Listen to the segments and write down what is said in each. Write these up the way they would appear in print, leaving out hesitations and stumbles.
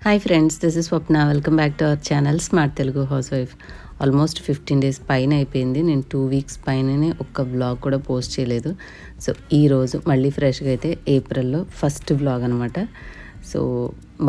Hi friends, this is Swapna. Welcome back to our channel smart Telugu house wife. Almost 15 days పైన అయిపోయింది. నేను 2 weeks పైననే ఒక్క vlog కూడా పోస్ట్ చేయలేదు. సో ఈరోజు మళ్ళీ ఫ్రెష్గా అయితే ఏప్రిల్లో ఫస్ట్ వ్లాగ్ అనమాట. సో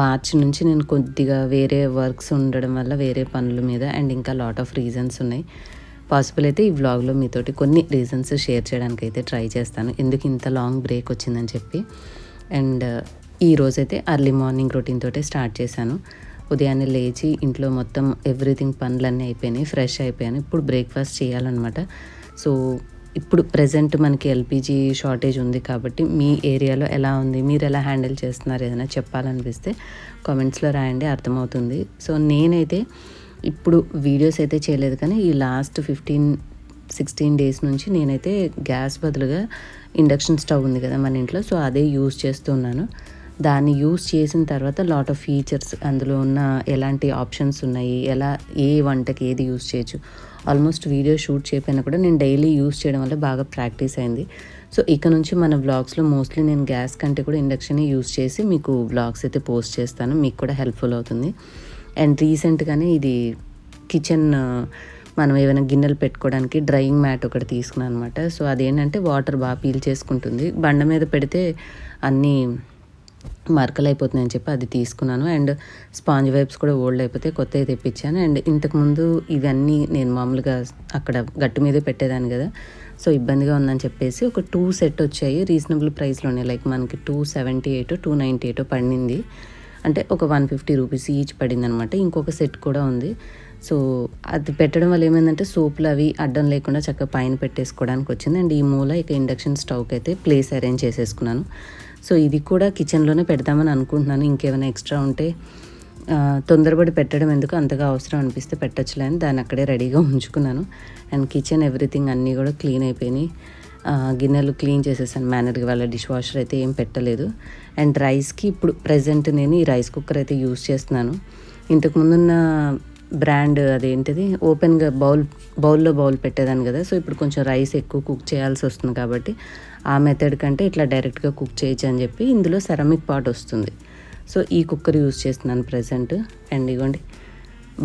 మార్చ్ నుంచి నేను కొద్దిగా వేరే వర్క్స్ ఉండడం వల్ల వేరే పనుల మీద అండ్ ఇంకా లాట్ ఆఫ్ రీజన్స్ ఉన్నాయి. పాసిబుల్ అయితే ఈ వ్లాగ్లో మీతోటి కొన్ని రీజన్స్ షేర్ చేయడానికి అయితే ట్రై చేస్తాను, ఎందుకు ఇంత లాంగ్ బ్రేక్ వచ్చిందని చెప్పి. అండ్ ఈ రోజైతే అర్లీ మార్నింగ్ రొటీన్ తోటే స్టార్ట్ చేశాను. ఉదయాన్నే లేచి ఇంట్లో మొత్తం ఎవ్రీథింగ్ పనులన్నీ అయిపోయినాయి, ఫ్రెష్ అయిపోయాను. ఇప్పుడు బ్రేక్ఫాస్ట్ చేయాలన్నమాట. సో ఇప్పుడు ప్రజెంట్ మనకి ఎల్పిజి షార్టేజ్ ఉంది కాబట్టి మీ ఏరియాలో ఎలా ఉంది, మీరు ఎలా హ్యాండిల్ చేస్తున్నారు, ఏదైనా చెప్పాలనిపిస్తే కామెంట్స్లో రాయండి, అర్థమవుతుంది. సో నేనైతే ఇప్పుడు వీడియోస్ అయితే చేయలేదు, కానీ ఈ లాస్ట్ 15-16 days నుంచి నేనైతే గ్యాస్ బదులుగా ఇండక్షన్ స్టవ్ ఉంది కదా మన ఇంట్లో, సో అదే యూజ్ చేస్తున్నాను. దాన్ని యూజ్ చేసిన తర్వాత లాట్ ఆఫ్ ఫీచర్స్, అందులో ఉన్న ఎలాంటి ఆప్షన్స్ ఉన్నాయి, ఎలా ఏ వంటకి ఏది యూజ్ చేయొచ్చు, ఆల్మోస్ట్ వీడియో షూట్ చేయకపోయినా కూడా నేను డైలీ యూజ్ చేయడం వల్ల బాగా ప్రాక్టీస్ అయింది. సో ఇక నుంచి మన వ్లాగ్స్లో మోస్ట్లీ నేను గ్యాస్ కంటే కూడా ఇండక్షన్ యూజ్ చేసి మీకు వ్లాగ్స్ అయితే పోస్ట్ చేస్తాను, మీకు కూడా హెల్ప్ఫుల్ అవుతుంది. అండ్ రీసెంట్గానే ఇది కిచెన్ మనం ఏమైనా గిన్నెలు పెట్టుకోవడానికి డ్రైయింగ్ మ్యాట్ ఒకటి తీసుకున్నాను అనమాట. సో అదేంటంటే వాటర్ బాగా పీల్ చేసుకుంటుంది, బండ మీద పెడితే అన్నీ మరకలు అయిపోతున్నాయని చెప్పి అది తీసుకున్నాను. అండ్ స్పాంజ్ వైప్స్ కూడా ఓల్డ్ అయిపోతే కొత్తవి తెప్పించాను. అండ్ ఇంతకుముందు ఇవన్నీ నేను మామూలుగా అక్కడ గట్టు మీదే పెట్టేదాన్ని కదా, సో ఇబ్బందిగా ఉందని చెప్పేసి ఒక 2 set వచ్చాయి రీజనబుల్ ప్రైస్లోనే. లైక్ మనకి 278 298 పడింది, అంటే ఒక 150 రూపీస్ ఈచ్ పడింది అనమాట. ఇంకొక సెట్ కూడా ఉంది. సో అది పెట్టడం వల్ల ఏమైందంటే సోపులు అవి అడ్డం లేకుండా చక్కగా పైన పెట్టేసుకోవడానికి వచ్చింది. అండ్ ఈ మూల ఇక ఇండక్షన్ స్టవ్కి అయితే ప్లేస్ అరేంజ్ చేసేసుకున్నాను. సో ఇది కూడా కిచెన్లోనే పెడదామని అనుకుంటున్నాను. ఇంకేమైనా ఎక్స్ట్రా ఉంటే తొందరపడి పెట్టడం ఎందుకు, అంతగా అవసరం అనిపిస్తే పెట్టచ్చులే అని దాన్ని అక్కడే రెడీగా ఉంచుకున్నాను. అండ్ కిచెన్ ఎవ్రీథింగ్ అన్నీ కూడా క్లీన్ అయిపోయినాయి. గిన్నెలు క్లీన్ చేసేసాను మేనర్గా, వాళ్ళ డిష్ వాషర్ అయితే ఏం పెట్టలేదు. అండ్ రైస్కి ఇప్పుడు ప్రజెంట్ నేను ఈ రైస్ కుక్కర్ అయితే యూజ్ చేస్తున్నాను. ఇంతకుముందున్న బ్రాండ్ అదేంటిది ఓపెన్గా బౌల్ పెట్టేదాన్ని కదా, సో ఇప్పుడు కొంచెం రైస్ ఎక్కువ కుక్ చేయాల్సి వస్తుంది కాబట్టి ఆ మెథడ్ కంటే ఇట్లా డైరెక్ట్గా కుక్ చేయొచ్చు అని చెప్పి ఇందులో సెరామిక్ పాట్ వస్తుంది. సో ఈ కుక్కర్ యూజ్ చేస్తున్నాను ప్రజెంట్. అండ్ ఇవ్వండి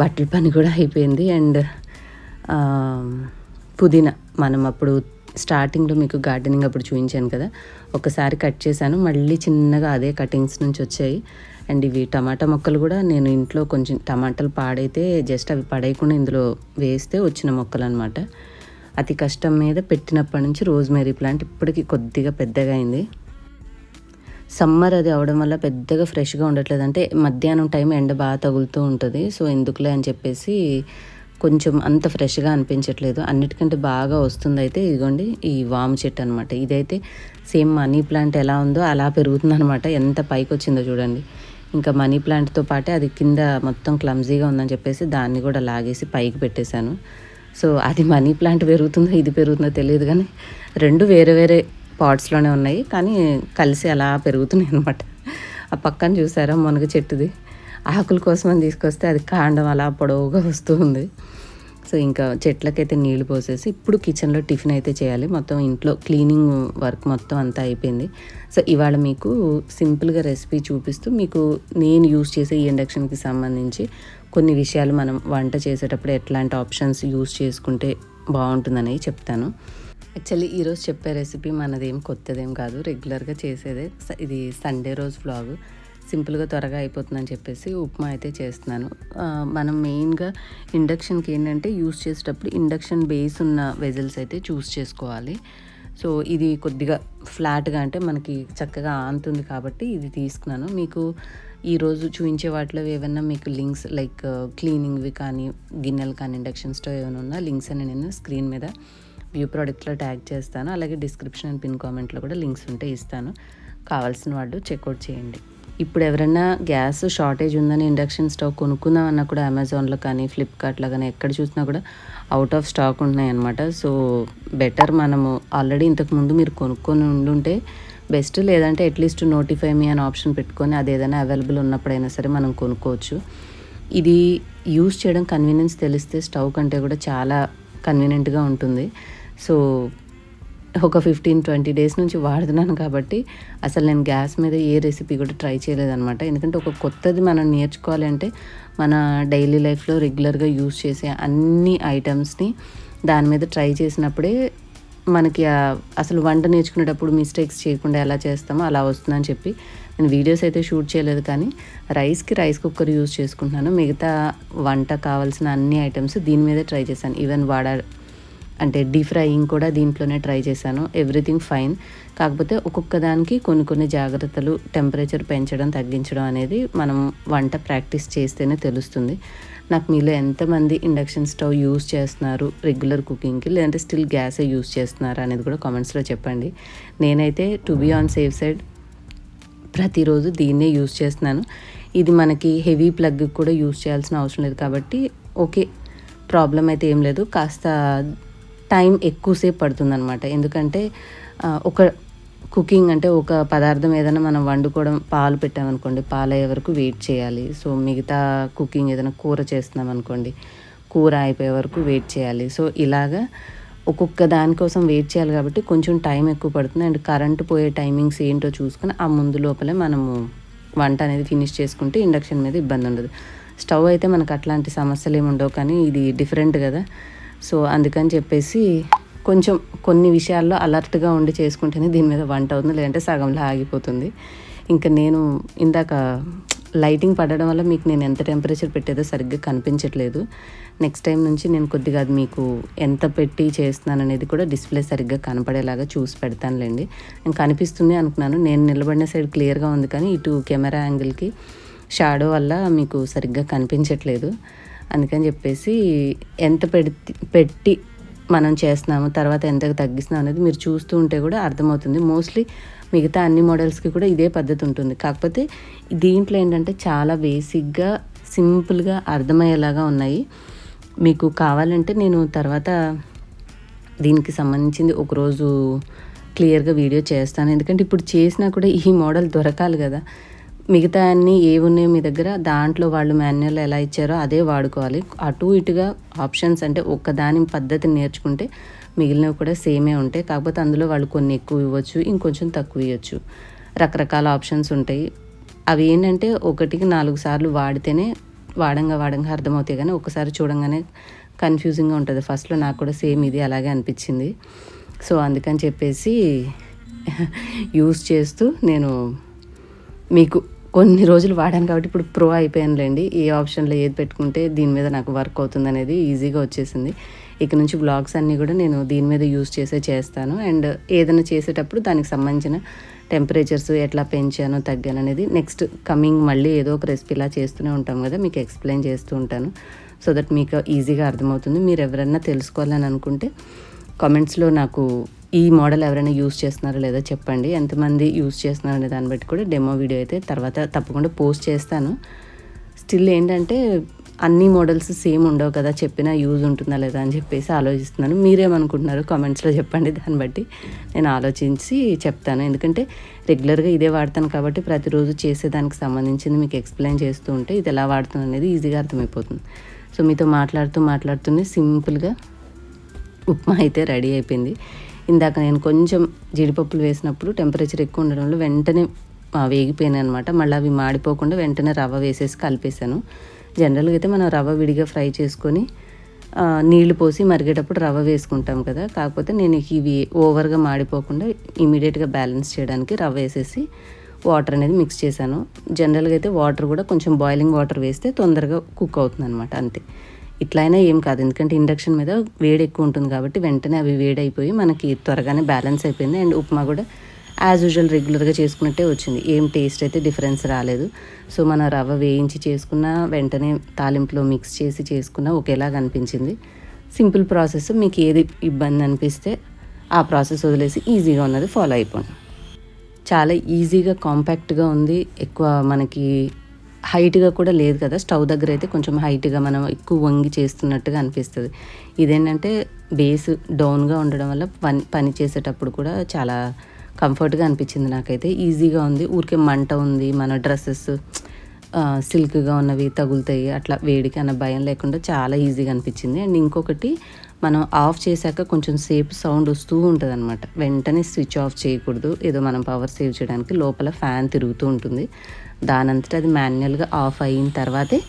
బట్టల పని కూడా అయిపోయింది. అండ్ పుదీనా మనం అప్పుడు స్టార్టింగ్లో మీకు గార్డెనింగ్ అప్పుడు చూపించాను కదా, ఒకసారి కట్ చేశాను, మళ్ళీ చిన్నగా అదే కటింగ్స్ నుంచి వచ్చాయి. అండ్ ఇవి టమాటా మొక్కలు కూడా నేను ఇంట్లో కొంచెం టమాటాలు పాడైతే జస్ట్ అవి పడేయకుండా ఇందులో వేస్తే వచ్చిన మొక్కలు అనమాట. అతి కష్టం మీద పెట్టినప్పటి నుంచి రోజ్మేరీ ప్లాంట్ ఇప్పటికి కొద్దిగా పెద్దగా అయింది. సమ్మర్ అది అవడం వల్ల పెద్దగా ఫ్రెష్గా ఉండట్లేదు, అంటే మధ్యాహ్నం టైం ఎండ బాగా తగులుతూ ఉంటుంది. సో ఎందుకులే అని చెప్పేసి కొంచెం అంత ఫ్రెష్గా అనిపించట్లేదు. అన్నిటికంటే బాగా వస్తుంది అయితే ఇదిగోండి ఈ వాము చెట్టు అనమాట. ఇదైతే సేమ్ మనీ ప్లాంట్ ఎలా ఉందో అలా పెరుగుతుంది అనమాట. ఎంత పైకి వచ్చిందో చూడండి. ఇంకా మనీ ప్లాంట్తో పాటే అది కింద మొత్తం క్లమ్జీగా ఉందని చెప్పేసి దాన్ని కూడా లాగేసి పైకి పెట్టేశాను. సో అది మనీ ప్లాంట్ పెరుగుతుందో ఇది పెరుగుతుందో తెలియదు, కానీ రెండు వేరే వేరే పాట్స్లోనే ఉన్నాయి, కానీ కలిసి అలా పెరుగుతున్నాయి అనమాట. ఆ పక్కన చూసారా మునగ చెట్టుది, ఆకుల కోసం అని తీసుకొస్తే అది కాండం అలా పొడవుగా వస్తూ ఉంది. సో ఇంకా చెట్లకైతే నీళ్లు పోసేసి ఇప్పుడు కిచెన్లో టిఫిన్ అయితే చేయాలి. మొత్తం ఇంట్లో క్లీనింగ్ వర్క్ మొత్తం అంతా అయిపోయింది. సో ఇవాళ మీకు సింపుల్గా రెసిపీ చూపిస్తూ మీకు నేను యూజ్ చేసే ఈ ఇండక్షన్కి సంబంధించి కొన్ని విషయాలు మనం వంట చేసేటప్పుడు ఎట్లాంటి ఆప్షన్స్ యూజ్ చేసుకుంటే బాగుంటుందని చెప్తాను. యాక్చువల్లీ ఈరోజు చెప్పే రెసిపీ మనదేం కొత్తదేం కాదు, రెగ్యులర్గా చేసేదే. ఇది సండే రోజు వ్లాగ్, సింపుల్గా త్వరగా అయిపోతుందని చెప్పేసి ఉప్మా అయితే చేస్తున్నాను. మనం మెయిన్గా ఇండక్షన్కి ఏంటంటే యూస్ చేసేటప్పుడు ఇండక్షన్ బేస్ ఉన్న వెజల్స్ అయితే చూస్ చేసుకోవాలి. సో ఇది కొద్దిగా ఫ్లాట్గా అంటే మనకి చక్కగా ఆనుతుంది కాబట్టి ఇది తీసుకున్నాను. మీకు ఈరోజు చూపించే వాటిలో ఏమైనా మీకు లింక్స్ లైక్ క్లీనింగ్వి కానీ గిన్నెలు కానీ ఇండక్షన్ స్టవ్ ఏమైనా ఉన్నా లింక్స్ అని నేను స్క్రీన్ మీద వ్యూ ప్రోడక్ట్లో ట్యాగ్ చేస్తాను. అలాగే డిస్క్రిప్షన్ అండ్ పిన్ కామెంట్లో కూడా లింక్స్ ఉంటే ఇస్తాను, కావాల్సిన వాళ్ళు చెక్అవుట్ చేయండి. ఇప్పుడు ఎవరైనా గ్యాస్ షార్టేజ్ ఉందని ఇండక్షన్ స్టవ్ కొనుక్కుందామన్నా కూడా అమెజాన్లో కానీ ఫ్లిప్కార్ట్లో కానీ ఎక్కడ చూసినా కూడా అవుట్ ఆఫ్ స్టాక్ ఉంటున్నాయి అనమాట. సో బెటర్ మనము ఆల్రెడీ ఇంతకుముందు మీరు కొనుక్కొని ఉండుంటే బెస్ట్, లేదంటే అట్లీస్ట్ నోటిఫై మీ అని ఆప్షన్ పెట్టుకొని అది ఏదైనా అవైలబుల్ ఉన్నప్పుడైనా సరే మనం కొనుక్కోవచ్చు. ఇది యూజ్ చేయడం కన్వీనియన్స్ తెలిస్తే స్టవ్ కంటే కూడా చాలా కన్వీనియంట్గా ఉంటుంది. సో ఒక 15-20 డేస్ నుంచి వాడుతున్నాను కాబట్టి అసలు నేను గ్యాస్ మీద ఏ రెసిపీ కూడా ట్రై చేయలేదనమాట. ఎందుకంటే ఒక కొత్తది మనం నేర్చుకోవాలి అంటే మన డైలీ లైఫ్లో రెగ్యులర్గా యూస్ చేసే అన్ని ఐటమ్స్ని దాని మీద ట్రై చేసినప్పుడే మనకి అసలు వంట నేర్చుకునేటప్పుడు మిస్టేక్స్ చేయకుండా ఎలా చేస్తామో అలా వస్తుందని చెప్పి నేను వీడియోస్ అయితే షూట్ చేయలేదు. కానీ రైస్ కుక్కర్ యూజ్ చేసుకుంటున్నాను. మిగతా వంట కావాల్సిన అన్ని ఐటమ్స్ దీని మీదే ట్రై చేశాను. ఈవెన్ అంటే డీప్ ఫ్రైయింగ్ కూడా దీంట్లోనే ట్రై చేశాను. Everything fine. కాకపోతే ఒక్కొక్క దానికి కొన్ని జాగ్రత్తలు, టెంపరేచర్ పెంచడం తగ్గించడం అనేది మనం వంట ప్రాక్టీస్ చేస్తేనే తెలుస్తుంది. నాకు మీలో ఎంతమంది ఇండక్షన్ స్టవ్ యూస్ చేస్తున్నారు రెగ్యులర్ కుకింగ్కి, లేదంటే స్టిల్ గ్యాసే యూస్ చేస్తున్నారు అనేది కూడా కామెంట్స్లో చెప్పండి. నేనైతే to be on safe side ప్రతిరోజు దీన్నే యూస్ చేస్తున్నాను. ఇది మనకి హెవీ ప్లగ్ కూడా యూస్ చేయాల్సిన అవసరం లేదు కాబట్టి ఓకే, ప్రాబ్లం అయితే ఏం లేదు. కాస్త టైం ఎక్కువసేపు పడుతుందన్నమాట. ఎందుకంటే ఒక కుకింగ్ అంటే ఒక పదార్థం ఏదైనా మనం వండుకోవడం, పాలు పెట్టామనుకోండి, పాలు అయ్యే వరకు వెయిట్ చేయాలి. సో మిగతా కుకింగ్ ఏదైనా కూర చేస్తున్నాం అనుకోండి, కూర అయిపోయే వరకు వెయిట్ చేయాలి. సో ఇలాగా ఒక్కొక్క దానికోసం వెయిట్ చేయాలి కాబట్టి కొంచెం టైం ఎక్కువ పడుతుంది. అండ్ కరెంటు పోయే టైమింగ్స్ ఏంటో చూసుకొని ఆ ముందు లోపలే మనము వంట అనేది ఫినిష్ చేసుకుంటే ఇండక్షన్ మీద ఇబ్బంది ఉండదు. స్టవ్ అయితే మనకు అట్లాంటి సమస్యలు ఏమి ఉండవు, కానీ ఇది డిఫరెంట్ కదా. సో అందుకని చెప్పేసి కొంచెం కొన్ని విషయాల్లో అలర్ట్గా ఉండి చేసుకుంటేనే దీని మీద వంట అవుతుంది, లేదంటే సగంలో ఆగిపోతుంది. ఇంకా నేను ఇందాక లైటింగ్ పడడం వల్ల మీకు నేను ఎంత టెంపరేచర్ పెట్టేదో సరిగ్గా కనిపించట్లేదు. నెక్స్ట్ టైం నుంచి నేను కొద్దిగా అది మీకు ఎంత పెట్టి చేస్తున్నాను అనేది కూడా డిస్ప్లే సరిగ్గా కనపడేలాగా చూసి పెడతానులేండి. నేను కనిపిస్తుంది అనుకున్నాను, నేను నిలబడిన సైడ్ క్లియర్గా ఉంది, కానీ ఇటు కెమెరా యాంగిల్కి షాడో వల్ల మీకు సరిగ్గా కనిపించట్లేదు. అందుకని చెప్పేసి ఎంత పెట్టి మనం చేస్తున్నాము, తర్వాత ఎంతకు తగ్గిస్తున్నాం అనేది మీరు చూస్తూ ఉంటే కూడా అర్థమవుతుంది. మోస్ట్లీ మిగతా అన్ని మోడల్స్కి కూడా ఇదే పద్ధతి ఉంటుంది. కాకపోతే దీంట్లో ఏంటంటే చాలా బేసిక్గా, సింపుల్గా అర్థమయ్యేలాగా ఉన్నాయి. మీకు కావాలంటే నేను తర్వాత దీనికి సంబంధించింది ఒకరోజు క్లియర్గా వీడియో చేస్తాను. ఎందుకంటే ఇప్పుడు చేసినా కూడా ఈ మోడల్ దొరకాలి కదా. మిగతా అన్నీ ఏవి ఉన్నాయో మీ దగ్గర, దాంట్లో వాళ్ళు మాన్యువల్ ఎలా ఇచ్చారో అదే వాడుకోవాలి. అటు ఇటుగా ఆప్షన్స్ అంటే ఒక్కదాని పద్ధతిని నేర్చుకుంటే మిగిలినవి కూడా సేమే ఉంటాయి. కాకపోతే అందులో వాళ్ళు కొన్ని ఎక్కువ ఇవ్వచ్చు, ఇంకొంచెం తక్కువ ఇవ్వచ్చు. రకరకాల ఆప్షన్స్ ఉంటాయి. అవి ఏంటంటే 1-4 సార్లు వాడితేనే వాడంగా అర్థమవుతాయి, కానీ ఒకసారి చూడంగానే కన్ఫ్యూజింగ్గా ఉంటుంది. ఫస్ట్లో నాకు కూడా సేమ్ ఇది అలాగే అనిపించింది. సో అందుకని చెప్పేసి యూస్ చేస్తూ నేను మీకు కొన్ని రోజులు వాడాను కాబట్టి ఇప్పుడు ప్రో అయిపోయానులేండి. ఏ ఆప్షన్లో ఏది పెట్టుకుంటే దీని మీద నాకు వర్క్ అవుతుంది అనేది ఈజీగా వచ్చేసింది. ఇక నుంచి బ్లాగ్స్ అన్నీ కూడా నేను దీని మీద యూస్ చేస్తాను. అండ్ ఏదైనా చేసేటప్పుడు దానికి సంబంధించిన టెంపరేచర్స్ ఎట్లా పెంచాను తగ్గాను అనేది నెక్స్ట్ కమింగ్ మళ్ళీ ఏదో ఒక రెసిపీలా చేస్తూనే ఉంటాం కదా, మీకు ఎక్స్ప్లెయిన్ చేస్తూ ఉంటాను. సో దట్ మీకు ఈజీగా అర్థమవుతుంది. మీరు ఎవరైనా తెలుసుకోవాలని అనుకుంటే కామెంట్స్లో నాకు ఈ మోడల్ ఎవరైనా యూస్ చేస్తున్నారో లేదో చెప్పండి. ఎంతమంది యూస్ చేస్తున్నారు అనే దాన్ని బట్టి కూడా డెమో వీడియో అయితే తర్వాత తప్పకుండా పోస్ట్ చేస్తాను. స్టిల్ ఏంటంటే అన్ని మోడల్స్ సేమ్ ఉండవు కదా, చెప్పినా యూజ్ ఉంటుందా లేదా అని చెప్పేసి ఆలోచిస్తున్నాను. మీరేమనుకుంటున్నారు కామెంట్స్లో చెప్పండి, దాన్ని బట్టి నేను ఆలోచించి చెప్తాను. ఎందుకంటే రెగ్యులర్గా ఇదే వాడతాను కాబట్టి ప్రతిరోజు చేసేదానికి సంబంధించింది మీకు ఎక్స్ప్లెయిన్ చేస్తూ ఉంటే ఇది ఎలా వాడుతుంది అనేది ఈజీగా అర్థమైపోతుంది. సో మీతో మాట్లాడుతూనే సింపుల్గా ఉప్మా అయితే రెడీ అయిపోయింది. ఇందాక నేను కొంచెం జీడిపప్పులు వేసినప్పుడు టెంపరేచర్ ఎక్కువ ఉండడంలో వెంటనే వేగిపోయినాయి అనమాట. మళ్ళీ అవి మాడిపోకుండా వెంటనే రవ్వ వేసేసి కలిపేశాను. జనరల్గా అయితే మనం రవ్వ విడిగా ఫ్రై చేసుకొని నీళ్లు పోసి మరిగేటప్పుడు రవ్వ వేసుకుంటాం కదా. కాకపోతే నేను ఇవి ఓవర్గా మాడిపోకుండా ఇమీడియట్గా బ్యాలెన్స్ చేయడానికి రవ్వ వేసేసి వాటర్ అనేది మిక్స్ చేశాను. జనరల్గా అయితే వాటర్ కూడా కొంచెం బాయిలింగ్ వాటర్ వేస్తే తొందరగా కుక్ అవుతుంది అనమాట, అంతే. ఇట్లా అయినా ఏం కాదు, ఎందుకంటే ఇండక్షన్ మీద వేడి ఎక్కువ ఉంటుంది కాబట్టి వెంటనే అవి వేడైపోయి మనకి త్వరగానే బ్యాలెన్స్ అయిపోయింది. అండ్ ఉప్మా కూడా యాజ్ యూజువల్ రెగ్యులర్గా చేసుకున్నట్టే వచ్చింది. ఏం టేస్ట్ అయితే డిఫరెన్స్ రాలేదు. సో మన రవ్వ వేయించి చేసుకున్న వెంటనే తాలింపులో మిక్స్ చేసి చేసుకున్న ఒకేలాగా అనిపించింది. Simple process. మీకు ఏది ఇబ్బంది అనిపిస్తే ఆ ప్రాసెస్ వదిలేసి ఈజీగా ఉన్నది ఫాలో అయిపోండి. చాలా ఈజీగా కాంపాక్ట్గా ఉంది. ఎక్కువ మనకి హైట్గా కూడా లేదు కదా. స్టవ్ దగ్గర అయితే కొంచెం హైట్గా మనం ఎక్కువ వంగి చేస్తున్నట్టుగా అనిపిస్తుంది. ఇదేంటంటే బేస్ డౌన్గా ఉండడం వల్ల పని చేసేటప్పుడు కూడా చాలా కంఫర్ట్గా అనిపించింది నాకైతే. ఈజీగా ఉంది. ఊరికే మంట ఉంది, మన డ్రెస్సెస్ సిల్క్గా ఉన్నవి తగులుతాయి అట్లా వేడికి అన్న భయం లేకుండా చాలా ఈజీగా అనిపించింది. అండ్ ఇంకొకటి మనం ఆఫ్ చేశాక కొంచెం సేపు సౌండ్ వస్తూ ఉంటుంది అనమాట. వెంటనే స్విచ్ ఆఫ్ చేయకూడదు. ఏదో మనం పవర్ సేవ్ చేయడానికి లోపల ఫ్యాన్ తిరుగుతూ ఉంటుంది. దానంతట అది మాన్యువల్గా ఆఫ్ అయిన తర్వాతే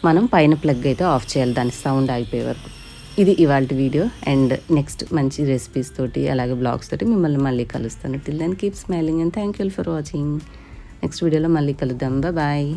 మనం పైన ప్లగ్ అయితే ఆఫ్ చేయాలి, దాని సౌండ్ అయిపోయే వరకు. ఇది ఇవాల్టి వీడియో. అండ్ నెక్స్ట్ మంచి రెసిపీస్ తోటి అలాగే బ్లాగ్స్ తోటి మిమ్మల్ని మళ్ళీ కలుస్తాను. Till then keep smiling and thank you for watching. Next వీడియోలో మళ్ళీ కలుద్దాం. బాయ్.